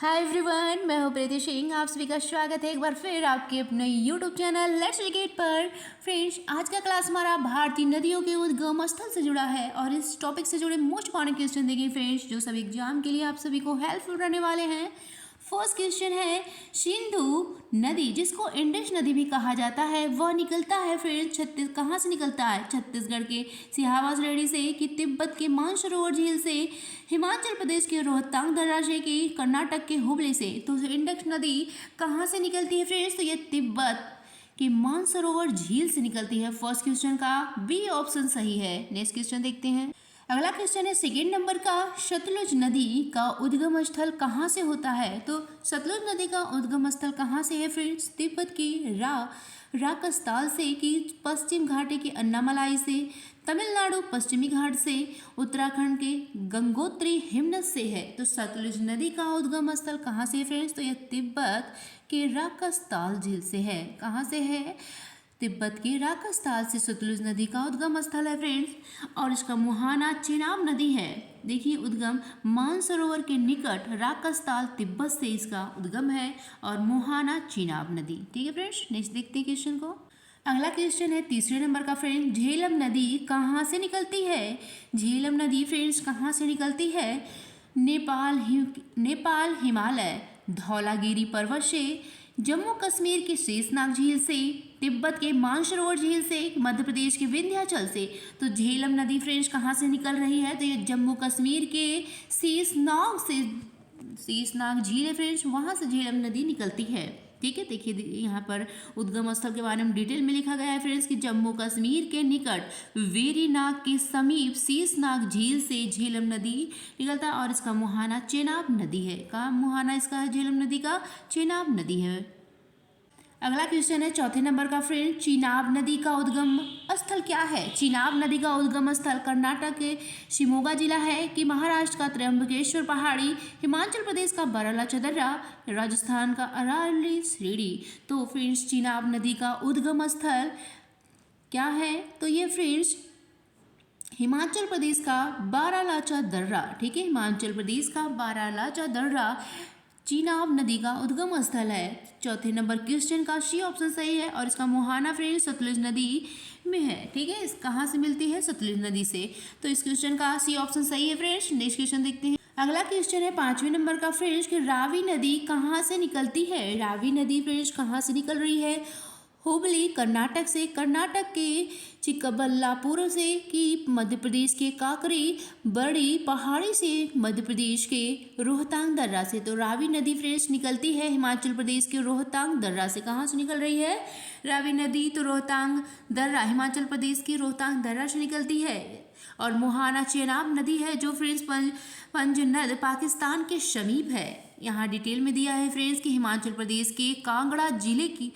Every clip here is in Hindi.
हाय एवरीवन, मैं हूँ प्रीति सिंह। आप सभी का स्वागत है एक बार फिर आपके अपने यूट्यूब चैनल लेट्स क्रिकेट पर। फ्रेंड्स, आज का क्लास हमारा भारतीय नदियों के उद्गम स्थल से जुड़ा है और इस टॉपिक से जुड़े मोस्ट इंपॉर्टेंट क्वेश्चन देखिए फ्रेंड्स, जो सभी एग्जाम के लिए आप सभी को हेल्पफुल रहने वाले हैं। फर्स्ट क्वेश्चन है, सिंधु नदी जिसको इंडस नदी भी कहा जाता है वह निकलता है फ्रेंड्स कहाँ से निकलता है? छत्तीसगढ़ के सिहावा श्रेणी से, कि तिब्बत के मानसरोवर झील से, हिमाचल प्रदेश के रोहतांग दर्रा से, कि कर्नाटक के हुबली से। तो इंडस नदी कहाँ से निकलती है फ्रेंड्स? तो ये तिब्बत की मानसरोवर झील से निकलती है। फर्स्ट क्वेश्चन का बी ऑप्शन सही है। नेक्स्ट क्वेश्चन देखते हैं। अगला क्वेश्चन है सेकेंड नंबर का, सतलुज नदी का उद्गम स्थल कहाँ से होता है? तो सतलुज नदी का उद्गम स्थल कहाँ से है फ्रेंड्स? तिब्बत की राकस्थाल से, कि पश्चिम घाटी के अन्नामलाई से, तमिलनाडु पश्चिमी घाट से, उत्तराखंड के गंगोत्री हिमनद से है। तो सतलुज नदी का उद्गम स्थल कहाँ से है फ्रेंड्स? तो यह तिब्बत के राकस्थाल झील से है। कहाँ से है? तिब्बत के राकस्थाल से सतलुज नदी का उद्गम स्थल है फ्रेंड्स। और इसका मुहाना चेनाब नदी है। देखिए, उद्गम मानसरोवर के निकट राकस्थाल तिब्बत से इसका उद्गम है और मुहाना चेनाब नदी। ठीक है फ्रेंड्स, नेक्स्ट देखते हैं क्वेश्चन को। अगला क्वेश्चन है तीसरे नंबर का फ्रेंड, झेलम नदी कहाँ से निकलती है? झेलम नदी फ्रेंड्स कहाँ से निकलती है? नेपाल हिमालय धौलागिरी पर्वत से, जम्मू कश्मीर के शेषनाग झील से, तिब्बत के मानसरोवर झील से, मध्य प्रदेश के विंध्याचल से। तो झेलम नदी फ्रेंड्स कहाँ से निकल रही है? तो ये जम्मू कश्मीर के शेषनाग झील है फ्रेंड्स, वहाँ से झेलम नदी निकलती है। ठीक है, देखिए यहाँ पर उद्गम स्थल के बारे में डिटेल में लिखा गया है फ्रेंड्स कि जम्मू कश्मीर के निकट वेरीनाग के समीप शेषनाग झील से झेलम नदी निकलता है और इसका मुहाना चेनाब नदी है। कहाँ मुहाना इसका है? झेलम नदी का चेनाब नदी है। अगला क्वेश्चन है चौथे नंबर का फ्रेंड, चेनाब नदी का उद्गम स्थल क्या है? चेनाब नदी का उद्गम स्थल कर्नाटक के शिमोगा जिला है, कि महाराष्ट्र का त्र्यंबकेश्वर पहाड़ी, हिमाचल प्रदेश का बारालाचा दर्रा, राजस्थान का अरावली श्रेणी। तो फ्रेंड्स, चेनाब नदी का उद्गम स्थल क्या है? तो ये फ्रेंड्स हिमाचल प्रदेश का बारालाचा दर्रा। ठीक है, हिमाचल प्रदेश का बारालाचा दर्रा चेनाब नदी का उद्गम स्थल है। चौथे नंबर क्वेश्चन का सी ऑप्शन सही है और इसका मुहाना फ्रेंड्स सतलुज नदी में है। ठीक है, इस कहाँ से मिलती है? सतलुज नदी से। तो इस क्वेश्चन का सी ऑप्शन सही है फ्रेंड्स। नेक्स्ट क्वेश्चन देखते हैं। अगला क्वेश्चन है पांचवें नंबर का फ्रेंड्स कि रावी नदी कहाँ से निकलती है? रावी नदी फ्रेंड्स कहाँ से निकल रही है? हुबली कर्नाटक से, कर्नाटक के चिक्कबल्लापुर से, कि मध्य प्रदेश के काकरी बड़ी पहाड़ी से, मध्य प्रदेश के रोहतांग दर्रा से। तो रावी नदी फ्रेंड्स निकलती है हिमाचल प्रदेश के रोहतांग दर्रा से। कहाँ से निकल रही है रावी नदी? तो रोहतांग दर्रा, हिमाचल प्रदेश की रोहतांग दर्रा से निकलती है। और मुहाना चेनाब नदी है जो फ्रेंड्स पंजनद पाकिस्तान के समीप है। यहाँ डिटेल में दिया है फ्रेंड्स कि हिमाचल प्रदेश के कांगड़ा जिले की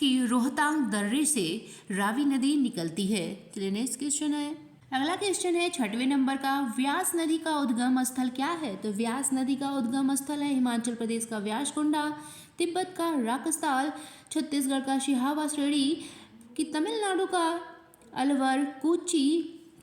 रोहतांग दर्रे से रावी नदी निकलती है। चलिए नेक्स्ट क्वेश्चन है। अगला क्वेश्चन है छठवें नंबर का, व्यास नदी का उद्गम स्थल क्या है? तो व्यास नदी का उद्गम स्थल है हिमाचल प्रदेश का व्यासकुंडा, तिब्बत का राकस्थाल, छत्तीसगढ़ का सिहावा श्रेणी, कि तमिलनाडु का अलवर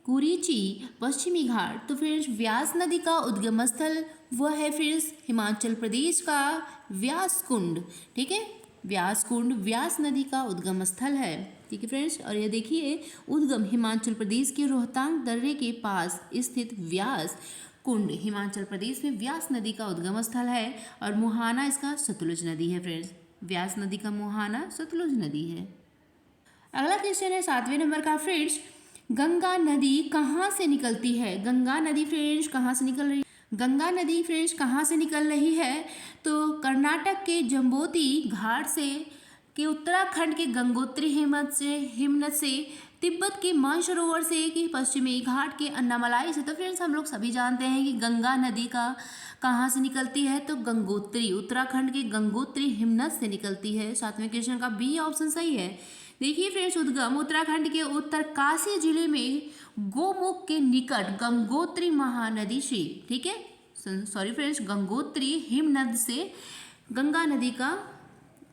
कुरीची पश्चिमी घाट। तो फ्रेंड्स, व्यास नदी का उद्गम स्थल वह है फ्रेंड्स हिमाचल प्रदेश का व्यासकुंड। ठीक है, व्यासकुंड व्यास नदी का उद्गम स्थल है। ठीक है फ्रेंड्स, और ये देखिए उद्गम हिमाचल प्रदेश के रोहतांग दर्रे के पास स्थित व्यास कुंड हिमाचल प्रदेश में व्यास नदी का उद्गम स्थल है और मुहाना इसका सतलुज नदी है फ्रेंड्स। व्यास नदी का मुहाना सतलुज नदी है। अगला क्वेश्चन है सातवें नंबर का फ्रेंड्स, गंगा नदी कहाँ से निकलती है? गंगा नदी फ्रेंड्स कहाँ से निकल रही है? गंगा नदी फ्रेंड्स कहाँ से निकल रही है? तो कर्नाटक के जम्बोती घाट से, कि उत्तराखंड के गंगोत्री हिमनद से, तिब्बत के मानसरोवर से, कि पश्चिमी घाट के अन्नामलाई से। तो फ्रेंड्स, हम लोग सभी जानते हैं कि गंगा नदी का कहाँ से निकलती है? तो गंगोत्री, उत्तराखंड के गंगोत्री हिमनद से निकलती है। सातवें क्वेश्चन का बी ऑप्शन सही है। देखिए फ्रेंड्स, उद्गम उत्तराखंड के उत्तरकाशी जिले में गोमुख के निकट गंगोत्री महानदी से, ठीक है, सॉरी फ्रेंड्स, गंगोत्री हिमनद से गंगा नदी का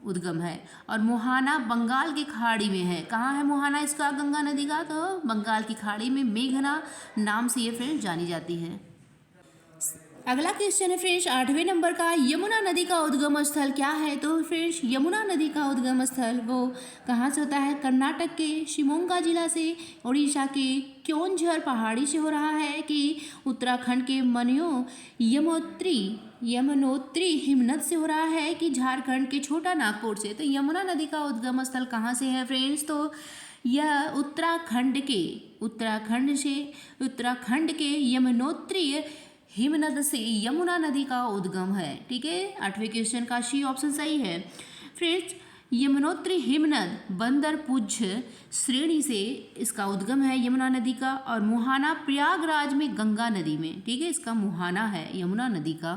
उद्गम है। और मुहाना बंगाल की खाड़ी में है। कहाँ है मुहाना इसका गंगा नदी का? तो बंगाल की खाड़ी में मेघना नाम से ये फ्रेंड्स जानी जाती है। अगला क्वेश्चन है फ्रेंड्स 8वें नंबर का, यमुना नदी का उद्गम स्थल क्या है? तो फ्रेंड्स यमुना नदी का उद्गम स्थल वो कहाँ से होता है? कर्नाटक के शिवमोगा जिला से, उड़ीसा के क्योंझर पहाड़ी से हो रहा है, कि उत्तराखंड के मनियो यमुनोत्री हिमनद से हो रहा है, कि झारखंड के छोटा नागपुर से? तो यमुना नदी का उद्गम स्थल कहाँ से है फ्रेंड्स? तो यह उत्तराखंड के यमुनोत्री हिमनद से यमुना नदी का उद्गम है। ठीक है, 8वें क्वेश्चन का सी ऑप्शन सही है। फ्रेंड्स यमुनोत्री हिमनद बंदरपुज श्रेणी से इसका उद्गम है यमुना नदी का, और मुहाना प्रयागराज में गंगा नदी में। ठीक है, इसका मुहाना है यमुना नदी का।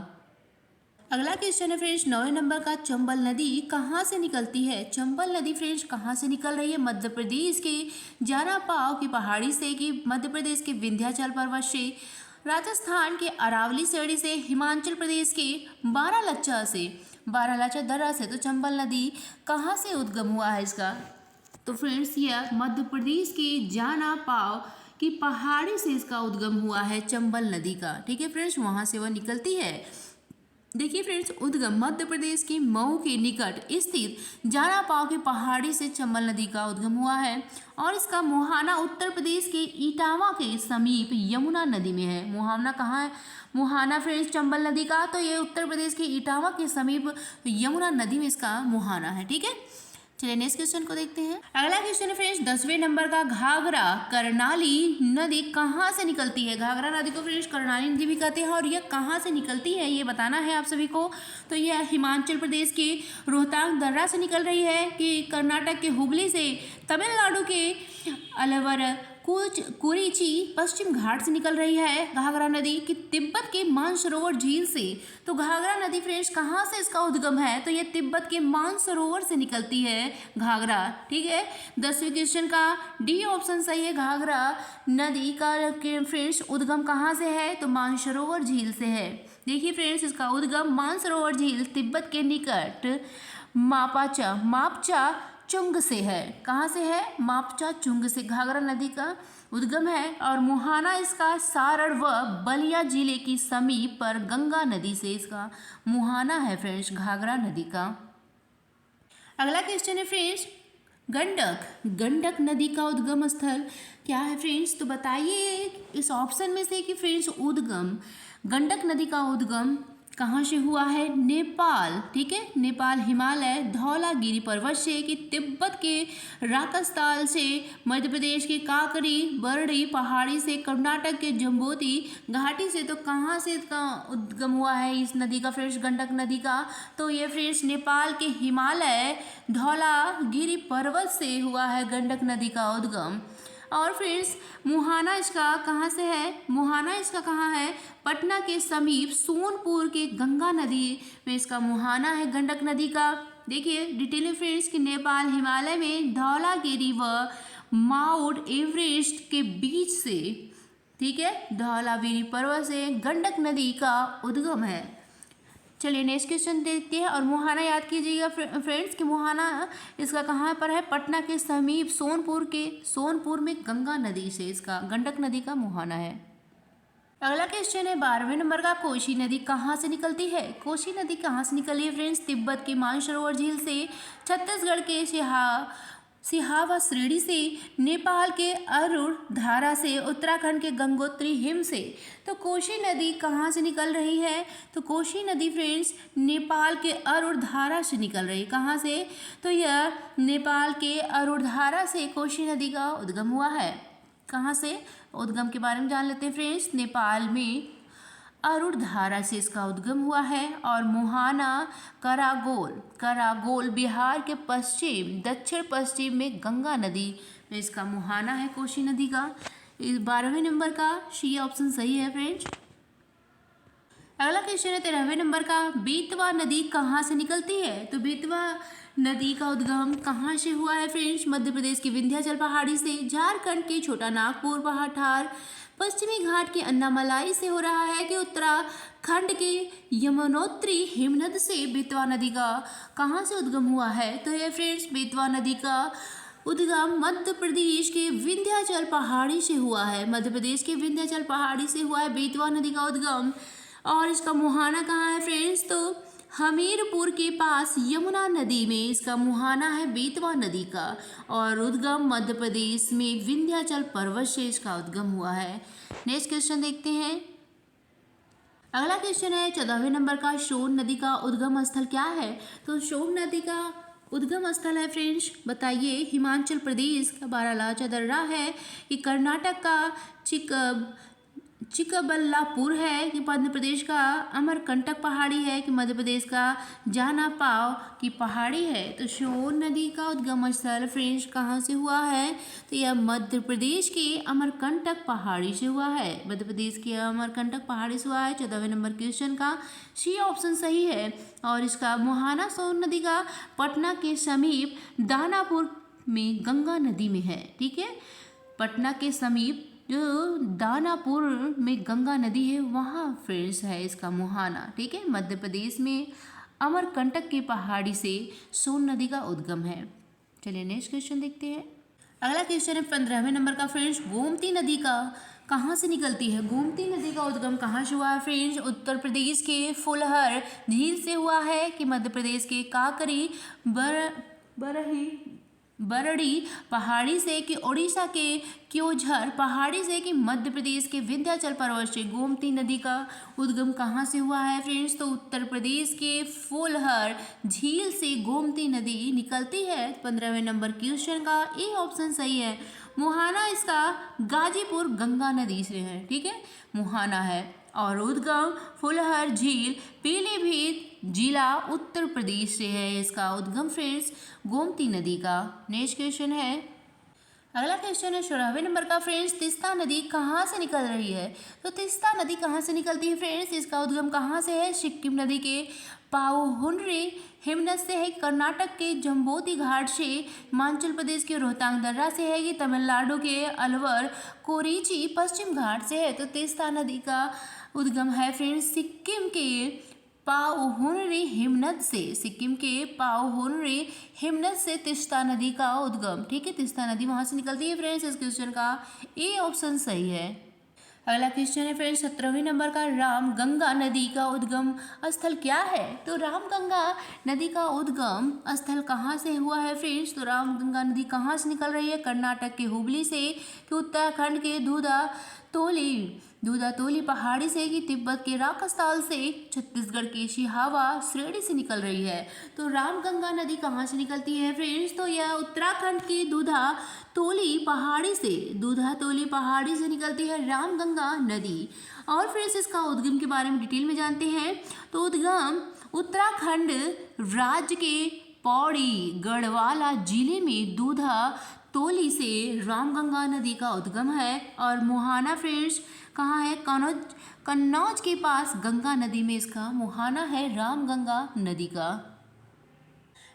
अगला क्वेश्चन है फ्रेंड्स 9वें नंबर का, चंबल नदी कहाँ से निकलती है? चंबल नदी फ्रेंड्स कहाँ से निकल रही है? मध्य प्रदेश के जारापाव की पहाड़ी से, कि मध्य प्रदेश के विंध्याचल पर्वत से, राजस्थान के अरावली श्रेणी से, हिमाचल प्रदेश के बारालाचा दर्रा से। तो चंबल नदी कहाँ से उद्गम हुआ है इसका? तो फ्रेंड्स यह मध्य प्रदेश के जानापाव की पहाड़ी से इसका उद्गम हुआ है चंबल नदी का। ठीक है फ्रेंड्स, वहाँ से वह निकलती है। देखिए फ्रेंड्स, उद्गम मध्य प्रदेश के मऊ के निकट स्थित जानापाव की पहाड़ी से चंबल नदी का उद्गम हुआ है, और इसका मुहाना उत्तर प्रदेश के इटावा के समीप यमुना नदी में है। मुहाना कहाँ है? मुहाना फ्रेंड्स चंबल नदी का, तो ये उत्तर प्रदेश के इटावा के समीप यमुना नदी में इसका मुहाना है। ठीक है, चलिए नेक्स्ट क्वेश्चन को देखते हैं। अगला क्वेश्चन है फ्रेंड्स 10वें नंबर का, घाघरा कर्नाली नदी कहाँ से निकलती है? घाघरा नदी को फ्रेंड्स कर्नाली नदी भी कहते हैं, और यह कहाँ से निकलती है ये बताना है आप सभी को। तो यह हिमाचल प्रदेश के रोहतांग दर्रा से निकल रही है, कि कर्नाटक के हुगली से, तमिलनाडु के अलवर कुरिची पश्चिम घाट से निकल रही है घाघरा नदी, कि तिब्बत के मानसरोवर झील से। तो घाघरा नदी फ्रेंड्स कहाँ से इसका उद्गम है? तो ये तिब्बत के मानसरोवर से निकलती है घाघरा। ठीक है, 10वें क्वेश्चन का डी ऑप्शन सही है। घाघरा नदी का फ्रेंड्स उद्गम कहाँ से है? तो मानसरोवर झील से है। देखिए फ्रेंड्स, इसका उद्गम मानसरोवर झील तिब्बत के निकट मापचा चुंग से है। कहाँ से है? मापचा चुंग से घाघरा नदी का उद्गम है, और मुहाना इसका सारण व बलिया जिले की समीप पर गंगा नदी से इसका मुहाना है फ्रेंड्स घाघरा नदी का। अगला क्वेश्चन है फ्रेंड्स, गंडक नदी का उद्गम स्थल क्या है फ्रेंड्स? तो बताइए इस ऑप्शन में से कि फ्रेंड्स गंडक नदी का उद्गम कहाँ से हुआ है? नेपाल। ठीक है, नेपाल हिमालय धौलागिरी पर्वत से, कि तिब्बत के राकसताल से, मध्य प्रदेश के काकरी बरड़ी पहाड़ी से, कर्नाटक के जम्बोती घाटी से। तो कहाँ से इसका उद्गम हुआ है इस नदी का फ्रेंड्स, गंडक नदी का? तो ये फ्रेंड्स नेपाल के हिमालय धौलागिरी पर्वत से हुआ है गंडक नदी का उद्गम। और फ्रेंड्स मुहाना इसका कहाँ से है? मुहाना इसका कहाँ है? पटना के समीप सोनपुर के गंगा नदी में इसका मुहाना है गंडक नदी का। देखिए डिटेल में फ्रेंड्स कि नेपाल हिमालय में धौलागिरी व माउंट एवरेस्ट के बीच से, ठीक है, धौलागिरी पर्वत से गंडक नदी का उद्गम है। चलिए नेक्स्ट क्वेश्चन देखते हैं। और मुहाना याद कीजिएगा फ्रेंड्स कि मुहाना इसका कहाँ पर है? पटना के समीप सोनपुर में गंगा नदी से इसका गंडक नदी का मुहाना है। अगला क्वेश्चन है 12वें नंबर का, कोसी नदी कहाँ से निकलती है? कोसी नदी कहाँ से निकली है फ्रेंड्स? तिब्बत के मानसरोवर झील से, छत्तीसगढ़ के सिहावा श्रेणी से, नेपाल के अरुण धारा से, उत्तराखंड के गंगोत्री हिम से। तो कोसी नदी कहाँ से निकल रही है? तो कोसी नदी फ्रेंड्स नेपाल के अरुण धारा से निकल रही है। कहाँ से? तो यह नेपाल के अरुण धारा से कोसी नदी का उद्गम हुआ है। कहाँ से? उद्गम के बारे में जान लेते हैं फ्रेंड्स। नेपाल में अरुण धारा से इसका उद्गम हुआ है। और मुहाना करागोल बिहार के दक्षिण पश्चिम में गंगा नदी में इसका मुहाना है कोसी नदी का। 12वें नंबर का सी ऑप्शन सही है फ्रेंड्स। अगला क्वेश्चन है 13वें नंबर का, बेतवा नदी कहाँ से निकलती है? तो बेतवा नदी का उद्गम कहाँ से हुआ है फ्रेंड्स? मध्य प्रदेश की विंध्याचल पहाड़ी से, झारखंड के छोटा नागपुर पठार, पश्चिमी घाट के अन्नामलाई से हो रहा है, कि उत्तराखंड के यमुनोत्री हिमनद से बेतवा नदी का कहाँ से उद्गम हुआ है? तो ये फ्रेंड्स बेतवा नदी का उद्गम मध्य प्रदेश के विंध्याचल पहाड़ी से हुआ है। मध्य प्रदेश के विंध्याचल पहाड़ी से हुआ है बेतवा नदी का उद्गम। और इसका मुहाना कहाँ है फ्रेंड्स, तो हमीरपुर के पास यमुना नदी में इसका मुहाना है बेतवा नदी का। और उद्गम मध्य प्रदेश में विंध्याचल पर्वत से इसका उद्गम हुआ है। नेक्स्ट क्वेश्चन देखते हैं। अगला क्वेश्चन है 14वें नंबर का, सोन नदी का उद्गम स्थल क्या है। तो सोन नदी का उद्गम स्थल है फ्रेंड्स, बताइए। हिमाचल प्रदेश का बारालाचा दर्रा है कि कर्नाटक का चिकबल्लापुर है कि मध्य प्रदेश का अमरकंटक पहाड़ी है कि मध्य प्रदेश का जानापाव की पहाड़ी है। तो सोन नदी का उद्गम स्थल फ्रेंड्स कहाँ से हुआ है, तो यह मध्य प्रदेश के अमरकंटक पहाड़ी से हुआ है। मध्य प्रदेश के अमरकंटक पहाड़ी से हुआ है। 14वें नंबर क्वेश्चन का सी ऑप्शन सही है। और इसका मुहाना सोन नदी का पटना के समीप दानापुर में गंगा नदी में है। ठीक है, पटना के समीप जो दानापुर में गंगा नदी है वहाँ फ्रेंड्स है इसका मुहाना। ठीक है, मध्य प्रदेश में अमरकंटक की पहाड़ी से सोन नदी का उद्गम है। चलिए नेक्स्ट क्वेश्चन देखते हैं। अगला क्वेश्चन है 15वें नंबर का फ्रेंड्स, गोमती नदी का कहाँ से निकलती है। गोमती नदी का उद्गम कहाँ से हुआ है फ्रेंड्स, उत्तर प्रदेश के फुलहर झील से हुआ है कि मध्य प्रदेश के काकरी बरड़ी पहाड़ी से कि उड़ीसा के क्योंझर पहाड़ी से कि मध्य प्रदेश के विंध्याचल पर्वत से। गोमती नदी का उद्गम कहाँ से हुआ है फ्रेंड्स, तो उत्तर प्रदेश के फुलहर झील से गोमती नदी निकलती है। 15वें नंबर क्वेश्चन का ए ऑप्शन सही है। मुहाना इसका गाजीपुर गंगा नदी से है। ठीक है, मुहाना है। और उद्गम फुलहर झील पीलीभीत जिला उत्तर प्रदेश से है इसका उद्गम फ्रेंड्स गोमती नदी का। नेक्स्ट क्वेश्चन है। अगला क्वेश्चन है 16वें नंबर का फ्रेंड्स, तीस्ता नदी कहाँ से निकल रही है। तो तीस्ता नदी कहाँ से निकलती है फ्रेंड्स, इसका उद्गम कहाँ से है, सिक्किम नदी के पाउहुनरी हिमनद से है, कर्नाटक के जम्बोती घाट से, हिमाचल प्रदेश के रोहतांग दर्रा से है, कि तमिलनाडु के अलवर कोरीची पश्चिम घाट से है। तो तीस्ता नदी का उद्गम है फ्रेंड्स सिक्किम के पाउहुनरी हिमनद से। सिक्किम के पाउहुनरी हिमनद से तीस्ता नदी का उद्गम। ठीक है, तीस्ता नदी वहाँ से निकलती है फ्रेंड्स। इस क्वेश्चन का ए ऑप्शन सही है। अगला क्वेश्चन है फ्रेंड्स 17वें नंबर का, राम गंगा नदी का उद्गम स्थल क्या है। तो राम गंगा नदी का उद्गम स्थल कहाँ से हुआ है फ्रेंड्स, तो राम गंगा नदी कहाँ से निकल रही है, कर्नाटक के हुबली से, कि उत्तराखंड के दूधातोली पहाड़ी से, कि तिब्बत के राकस्थल से, छत्तीसगढ़ के सिहावा श्रेणी से निकल रही है। तो राम गंगा नदी कहाँ से निकलती है फ्रेंड्स, तो यह उत्तराखंड की दूधातोली पहाड़ी से निकलती है राम गंगा नदी। और फ्रेंड्स इसका उद्गम के बारे में डिटेल में जानते हैं। तो उद्गम उत्तराखंड राज्य के पौड़ी गढ़वाला जिले में दूधातोली से रामगंगा नदी का उद्गम है। और मुहाना फ्रेंड्स कहाँ है, कन्नौज के पास गंगा नदी में इसका मुहाना है रामगंगा नदी का।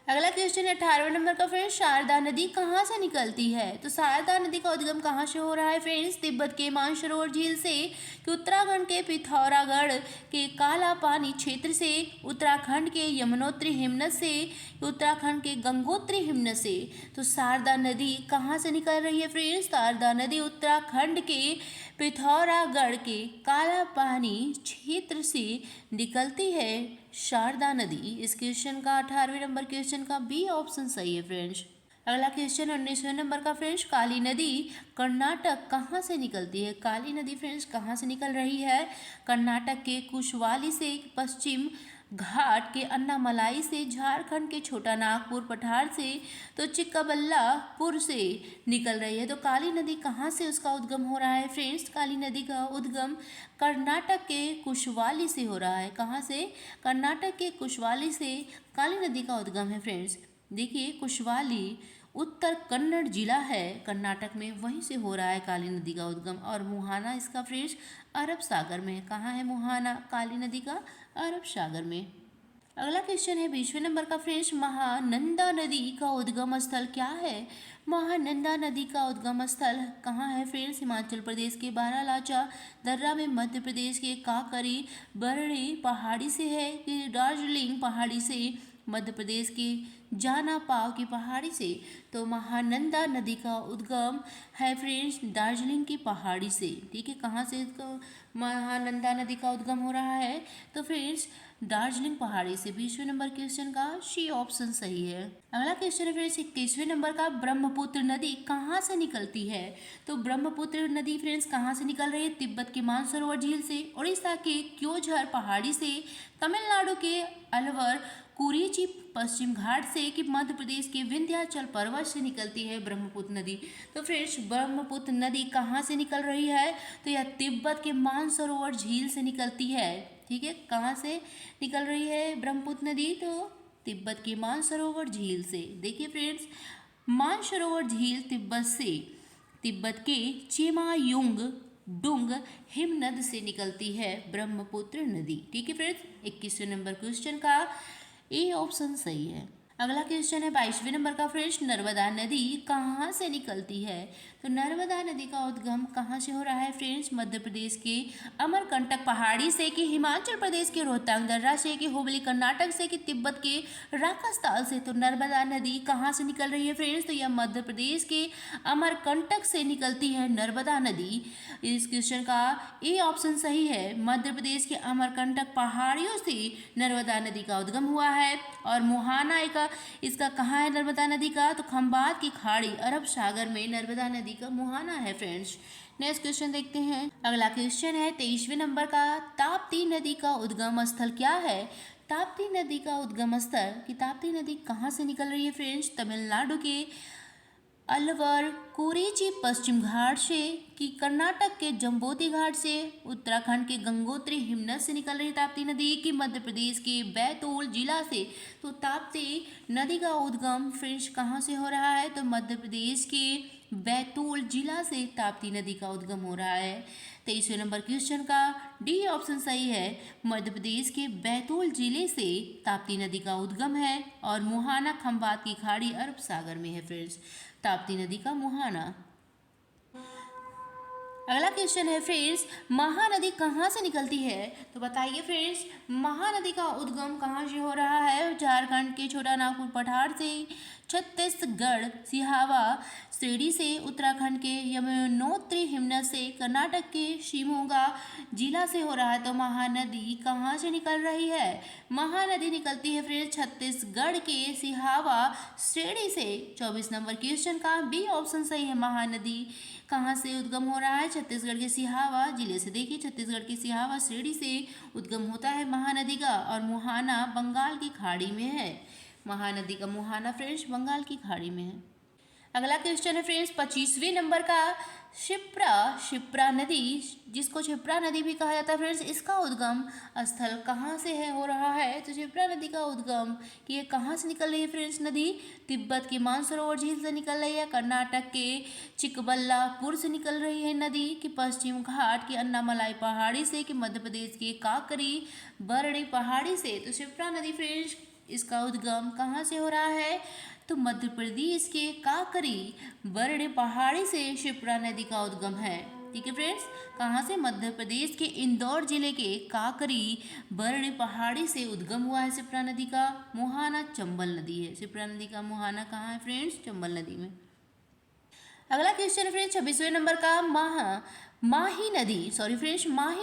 अगला क्वेश्चन है 18वें नंबर का फ्रेंड्स, शारदा नदी कहाँ से निकलती है। तो शारदा नदी का उद्गम कहाँ से हो रहा है फ्रेंड्स, तिब्बत के मानसरोवर झील से, कि उत्तराखंड के पिथौरागढ़ के काला पानी क्षेत्र से, उत्तराखंड के यमुनोत्री हिमनद से, उत्तराखंड के गंगोत्री हिमनद से। तो शारदा नदी कहाँ से निकल रही है फ्रेंड्स, शारदा नदी उत्तराखंड के पिथौरागढ़ के काला पानी क्षेत्र से निकलती है शारदा नदी। इस क्वेश्चन का 18वें नंबर क्वेश्चन का बी ऑप्शन सही है फ्रेंड्स। अगला क्वेश्चन 19वें नंबर का फ्रेंड्स, काली नदी कर्नाटक कहाँ से निकलती है। काली नदी फ्रेंड्स कहाँ से निकल रही है, कर्नाटक के कुशवाली से, पश्चिम घाट के अन्नामलाई से, झारखंड के छोटा नागपुर पठार से, तो चिक्काबल्लापुर से निकल रही है। तो काली नदी कहाँ से उसका उद्गम हो रहा है फ्रेंड्स, काली नदी का उद्गम कर्नाटक के कुशवाली से हो रहा है। कहाँ से, कर्नाटक के कुशवाली से काली नदी का उद्गम है फ्रेंड्स। देखिए कुशवाली उत्तर कन्नड़ जिला है कर्नाटक में, वहीं से हो रहा है काली नदी का उद्गम। और मुहाना इसका फ्रेंड्स अरब सागर में है। कहाँ है मुहाना काली नदी का, अरब सागर में। अगला क्वेश्चन है 20वें नंबर का फ्रेंड्स, महानंदा नदी का उद्गम स्थल क्या है। महानंदा नदी का उद्गम स्थल कहाँ है फ्रेंड्स, हिमाचल प्रदेश के बारालाचा दर्रा में, मध्य प्रदेश के काकरी बरड़ी पहाड़ी से है, कि दार्जिलिंग पहाड़ी से, मध्य प्रदेश के जाना पाव की पहाड़ी से। तो महानंदा नदी का उद्गम है फ्रेंड्स दार्जिलिंग की पहाड़ी से। ठीक है, कहाँ से इसका महानंदा नदी का उद्गम हो रहा है? तो फ्रेंड्स दार्जिलिंग पहाड़ी से। 20वें नंबर क्वेश्चन का सी ऑप्शन सही है। अगला क्वेश्चन है फ्रेंड्स 21वें नंबर का, ब्रह्मपुत्र नदी कहाँ से निकलती है? तो ब्रह्मपुत्र नदी फ्रेंड्स कहाँ से निकल रही है? तिब्बत के मानसरोवर झील से, उड़ीसा के क्योंझर पहाड़ी से, तमिलनाडु के अलवर कुरीची पश्चिम घाट से, कि मध्य प्रदेश के विंध्याचल पर्वत से निकलती है ब्रह्मपुत्र नदी। तो फ्रेंड्स ब्रह्मपुत्र नदी कहाँ से निकल रही है? तो यह तिब्बत के मानसरोवर झील से निकलती है। ठीक है, कहाँ से निकल रही है ब्रह्मपुत्र नदी? तो तिब्बत की मानसरोवर झील से। देखिए फ्रेंड्स मानसरोवर झील तिब्बत के चेमायुंग डुंग हिमनद से निकलती है ब्रह्मपुत्र नदी। ठीक है फ्रेंड्स, 21वें नंबर क्वेश्चन का ए ऑप्शन सही है। अगला क्वेश्चन है 22वें नंबर का फ्रेंड्स, नर्मदा नदी कहाँ से निकलती है? तो नर्मदा नदी का उद्गम कहाँ से हो रहा है फ्रेंड्स? मध्य प्रदेश के अमरकंटक पहाड़ी से, कि हिमाचल प्रदेश के रोहतांग दर्रा से, कि हुबली कर्नाटक से, कि तिब्बत के राकास्थल से। तो नर्मदा नदी कहाँ से निकल रही है फ्रेंड्स? तो यह मध्य प्रदेश के अमरकंटक से निकलती है नर्मदा नदी। इस क्वेश्चन का ए ऑप्शन सही है। मध्य प्रदेश के अमरकंटक पहाड़ियों से नर्मदा नदी का उद्गम हुआ है। और मुहाना इसका कहाँ है नर्मदा नदी का? तो खंबात की खाड़ी अरब सागर में नर्मदा नदी का मुहाना है फ्रेंड्स। नेक्स्ट क्वेश्चन देखते हैं। अगला क्वेश्चन है 23वें नंबर का, ताप्ती नदी का उद्गम स्थल क्या है? ताप्ती नदी का उद्गम स्थल, कि ताप्ती नदी कहाँ से निकल रही है फ्रेंड्स? तमिलनाडु के अलवर कुरीची पश्चिम घाट से, कि कर्नाटक के जम्बोती घाट से, उत्तराखंड के गंगोत्री हिमनद से निकल रही ताप्ती नदी, कि मध्य प्रदेश के बैतूल जिला से। तो ताप्ती नदी का उद्गम फ्रेंड्स कहाँ से हो रहा है? तो मध्य प्रदेश के बैतूल जिला से ताप्ती नदी का उद्गम हो रहा है। 23वें नंबर क्वेश्चन का डी ऑप्शन सही है। मध्य प्रदेश के बैतूल जिले से ताप्ती नदी का उद्गम है। और मुहाना खंबात की खाड़ी अरब सागर में है फ्रेंड्स ताप्ती नदी का मुहाना। अगला क्वेश्चन है फ्रेंड्स, महानदी कहाँ से निकलती है? तो बताइए फ्रेंड्स महानदी का उद्गम कहाँ से हो रहा है? झारखंड के छोटा नागपुर पठार से, छत्तीसगढ़ सिहावा श्रेणी से, उत्तराखंड के यमुनोत्री हिमनद से, कर्नाटक के शिवमोगा जिला से हो रहा है। तो महानदी कहाँ से निकल रही है? महानदी निकलती है फ्रेंड्स छत्तीसगढ़ के सिहावा श्रेणी से। 24 नंबर क्वेश्चन का बी ऑप्शन सही है। महानदी कहाँ से उद्गम हो रहा है? छत्तीसगढ़ के सिहावा जिले से। देखिए छत्तीसगढ़ के सिहावा श्रेणी से उद्गम होता है महानदी का। और मुहाना बंगाल की खाड़ी में है। महानदी का मुहाना फ्रेंड्स बंगाल की खाड़ी में है। अगला क्वेश्चन है फ्रेंड्स 25वें नंबर का, शिप्रा नदी, जिसको क्षिप्रा नदी भी कहा जाता है फ्रेंड्स, इसका उद्गम स्थल कहाँ से है हो रहा है? तो क्षिप्रा नदी का उद्गम कि ये कहाँ से निकल रही है फ्रेंड्स नदी? तिब्बत के मानसरोवर झील से निकल रही है, कर्नाटक के चिकबल्लापुर से निकल रही है नदी, कि पश्चिम घाट की अन्नामलाई पहाड़ी से, कि मध्य प्रदेश के काकरी बरड़ी पहाड़ी से। तो क्षिप्रा नदी फ्रेंड्स इसका उद्गम कहाँ से हो रहा है? तो मध्य प्रदेश के काकरी बरड़े पहाड़ी से क्षिप्रा नदी का उद्गम है। ठीक है फ्रेंड्स, कहाँ से? मध्य प्रदेश के इंदौर जिले के काकरी बरड़े पहाड़ी से उद्गम हुआ है क्षिप्रा नदी का। मुहाना चंबल नदी है। क्षिप्रा नदी का मुहाना कहाँ है फ्रेंड्स? चंबल नदी में। अगला क्वेश्चन है फ्रेंड्स 26वें नंबर का, माही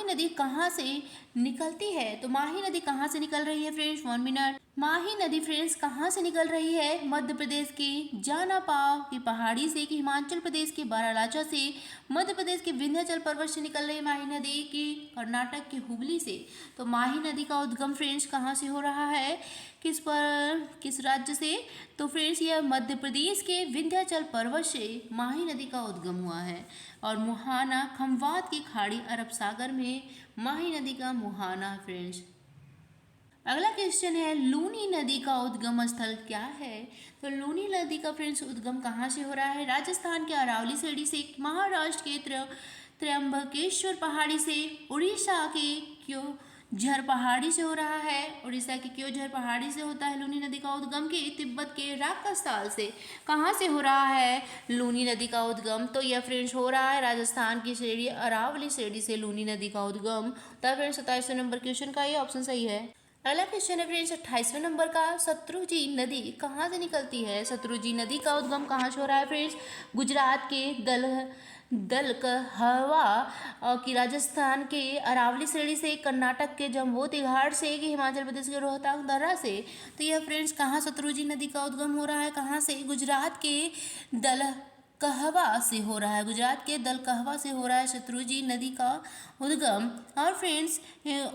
नदी कहाँ से निकलती है? तो माही नदी कहाँ से निकल रही है फ्रेंड्स? 1 मिनट। माही नदी फ्रेंड्स कहाँ से निकल रही है? मध्य प्रदेश के जानापाव की पहाड़ी से, कि हिमाचल प्रदेश के बारालाचा से, मध्य प्रदेश के विंध्याचल पर्वत से निकल रही है माही नदी, की कर्नाटक के हुबली से। तो माही नदी का उद्गम फ्रेंड्स कहाँ से हो रहा है? किस राज्य से? तो फ्रेंड्स यह मध्य प्रदेश के विंध्याचल पर्वत से माही नदी का उद्गम हुआ है। और मुहाना खंबात की खाड़ी अरब सागर में माही नदी का मुहाना फ्रेंड्स। अगला क्वेश्चन है, लूनी नदी का उद्गम स्थल क्या है? तो लूनी नदी का फ्रेंड्स उद्गम कहाँ से हो रहा है? राजस्थान के अरावली श्रेणी से, महाराष्ट्र के त्र्यंबकेश्वर पहाड़ी से, उड़ीसा के क्योंझर पहाड़ी से हो रहा है। उड़ीसा के क्योंझर पहाड़ी से होता है लूनी नदी का उद्गम, की तिब्बत के राकास्थल से। कहाँ से हो रहा है लूनी नदी का उद्गम? तो यह फ्रेंड्स हो रहा है राजस्थान की श्रेणी अरावली श्रेणी से लूनी नदी का उद्गम। तब फ्रेंड्स 27वें नंबर क्वेश्चन का ये ऑप्शन सही है। अगला क्वेश्चन है फ्रेंड्स 28वें नंबर का, शत्रुंजय नदी कहाँ से निकलती है? शत्रुंजय नदी का उद्गम कहाँ से हो रहा है फ्रेंड्स? गुजरात के दलकहवा की राजस्थान के अरावली श्रेणी से, कर्नाटक के जम्बोती घाट से, कि हिमाचल प्रदेश के रोहतांग दर्रा से। तो यह फ्रेंड्स कहाँ शत्रुंजय नदी का उद्गम हो रहा है? कहाँ से? गुजरात के दल कहवा से हो रहा है। गुजरात के दल कहवा से हो रहा है शत्रुंजय नदी का उद्गम। और फ्रेंड्स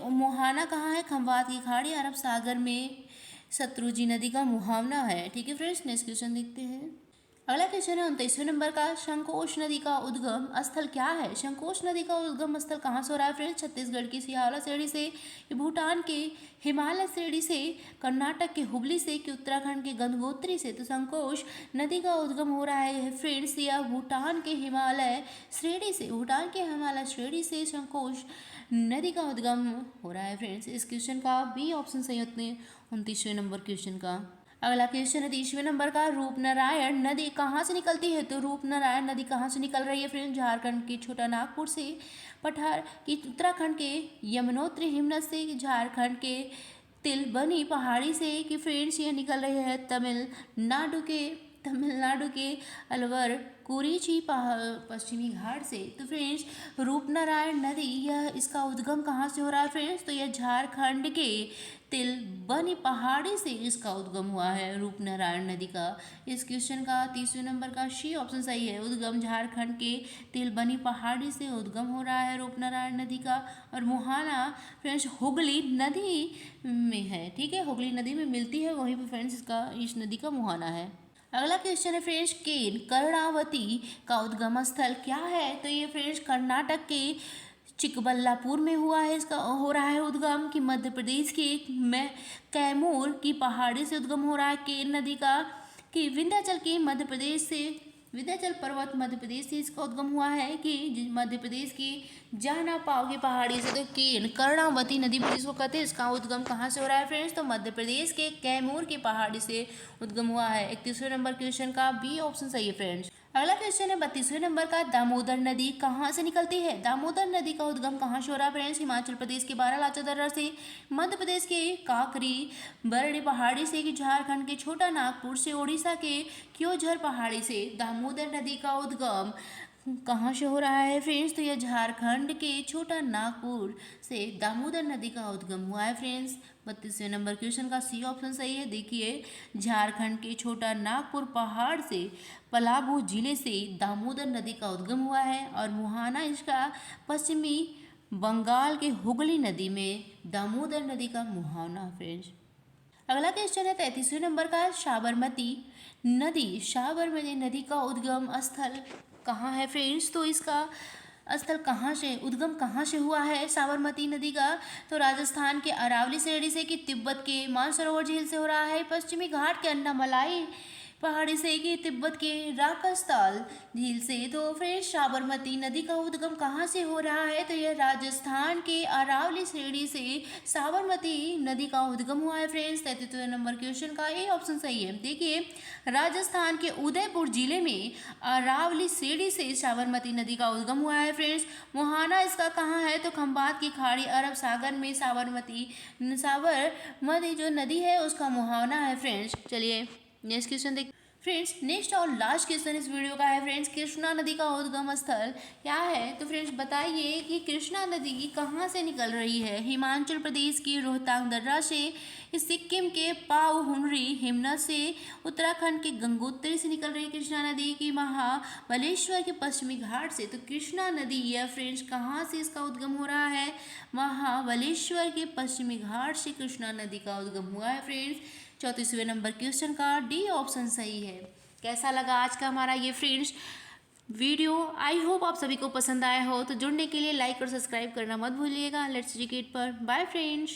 मुहाना कहाँ है? खंबात की खाड़ी, अरब सागर में शत्रुंजय नदी का मुहावना है। ठीक है फ्रेंड्स, नेक्स्ट क्वेश्चन देखते हैं। अगला क्वेश्चन है 29वें नंबर का, संकोश नदी का उद्गम स्थल क्या है? संकोश नदी का उद्गम स्थल कहाँ से हो रहा है फ्रेंड्स? छत्तीसगढ़ की सियाला श्रेणी से, भूटान के हिमालय श्रेणी से, कर्नाटक के हुगली से, कि उत्तराखंड के गंगोत्री से। तो संकोश नदी का उद्गम हो रहा है फ्रेंड्स यह भूटान के हिमालय श्रेणी से, भूटान के हिमालय श्रेणी से संकोश नदी का उद्गम हो रहा है फ्रेंड्स। इस क्वेश्चन का बी ऑप्शन सही होते हैं 29वें नंबर क्वेश्चन का। अगला क्वेश्चन है 30वें नंबर का, रूपनारायण नदी कहाँ से निकलती है? तो रूपनारायण नदी कहाँ से निकल रही है फ्रेंड्स? झारखंड के छोटा नागपुर से, पठार की उत्तराखंड के यमुनोत्री हिमनद से, झारखंड के तिलबनी पहाड़ी से, कि फ्रेंड्स ये निकल रही है तमिलनाडु के अलवर कुरीची पश्चिमी घाट से। तो फ्रेंड्स रूपनारायण नदी यह इसका उद्गम कहाँ से हो रहा है फ्रेंड्स? तो यह झारखंड के तिलबनी पहाड़ी से इसका उद्गम हुआ है रूपनारायण नदी का। इस क्वेश्चन का 30वें नंबर का सी ऑप्शन सही है। उद्गम झारखंड के तिलबनी पहाड़ी से उद्गम हो रहा है रूपनारायण नदी का। और मुहाना फ्रेंड्स हुगली नदी में है। ठीक है, हुगली नदी में मिलती है, वहीं पर फ्रेंड्स इस नदी का मुहाना है। अगला क्वेश्चन है फ्रेंड्स केन कर्णावती का उद्गम स्थल क्या है? तो ये फ्रेंड्स कर्नाटक के चिकबल्लापुर में हुआ है, इसका हो रहा है उद्गम। कि मध्य प्रदेश के में कैमूर की पहाड़ी से उद्गम हो रहा है केन नदी का। कि विंध्याचल के मध्य प्रदेश से, विंध्याचल पर्वत मध्य प्रदेश से इसका उद्गम हुआ है। कि मध्य प्रदेश की जाना पाव की पहाड़ी से। तो केन कर्णावती नदी भी जिसको कहते हैं, इसका उद्गम कहाँ से हो रहा है फ्रेंड्स? तो मध्य प्रदेश के कैमूर की पहाड़ी से उद्गम हुआ है। 31वें नंबर क्वेश्चन का बी ऑप्शन सही है फ्रेंड्स। अगला क्वेश्चन है 32वें नंबर का, दामोदर नदी कहाँ से निकलती है? दामोदर नदी का उद्गम कहाँ से हो रहा है फ्रेंड्स? हिमाचल प्रदेश के बारालाचा दर्रा से, मध्य प्रदेश के काकरी बरड़ी पहाड़ी से, कि झारखंड के छोटा नागपुर से, उड़ीसा के क्योंझर पहाड़ी से। दामोदर नदी का उद्गम कहाँ से हो रहा है फ्रेंड्स? तो यह झारखंड के छोटा नागपुर से दामोदर नदी का उद्गम हुआ है फ्रेंड्स। 32वें नंबर क्वेश्चन का सी ऑप्शन सही है। देखिए झारखंड के छोटा नागपुर पहाड़ से, पलामू जिले से दामोदर नदी का उद्गम हुआ है। और मुहाना इसका पश्चिमी बंगाल के हुगली नदी में दामोदर नदी का मुहाना फ्रेंड्स। अगला क्वेश्चन है 33वें नंबर का, साबरमती नदी का उद्गम स्थल कहाँ है फ्रेंड्स? तो इसका स्थल कहाँ से, उद्गम कहाँ से हुआ है साबरमती नदी का? तो राजस्थान के अरावली श्रेणी से, कि तिब्बत के मानसरोवर झील से हो रहा है, पश्चिमी घाट के अन्नामलाई पहाड़ी से, कि तिब्बत के राकस्थल झील से। तो फ्रेंड्स साबरमती नदी का उद्गम कहाँ से हो रहा है? तो यह राजस्थान के अरावली श्रेणी से साबरमती नदी का उद्गम हुआ है फ्रेंड्स। 33वें नंबर क्वेश्चन का ए ऑप्शन सही है। देखिए राजस्थान के उदयपुर जिले में अरावली श्रेणी से साबरमती नदी का उद्गम हुआ है फ्रेंड्स। मुहाना इसका कहाँ है? तो खंबात की खाड़ी, अरब सागर में साबरमती जो नदी है उसका मुहाना है फ्रेंड्स। चलिए नेक्स्ट क्वेश्चन देख फ्रेंड्स। नेक्स्ट और लास्ट क्वेश्चन इस वीडियो का है फ्रेंड्स, कृष्णा नदी का उद्गम स्थल क्या है? तो फ्रेंड्स बताइए कि कृष्णा नदी कहाँ से निकल रही है? हिमाचल प्रदेश की रोहतांग दर्रा से, सिक्किम के पावहुनरी हिमनद से, उत्तराखंड के गंगोत्री से निकल रही कृष्णा नदी, की महाबलेश्वर के पश्चिमी घाट से। तो कृष्णा नदी यह फ्रेंड्स कहाँ से इसका उद्गम हो रहा है? महाबलेश्वर के पश्चिमी घाट से कृष्णा नदी का उद्गम हुआ है फ्रेंड्स। 34वें नंबर क्वेश्चन का डी ऑप्शन सही है। कैसा लगा आज का हमारा ये फ्रेंड्स वीडियो? आई होप आप सभी को पसंद आया हो। तो जुड़ने के लिए लाइक और सब्सक्राइब करना मत भूलिएगा लेट्स एजुकेट पर। Bye friends.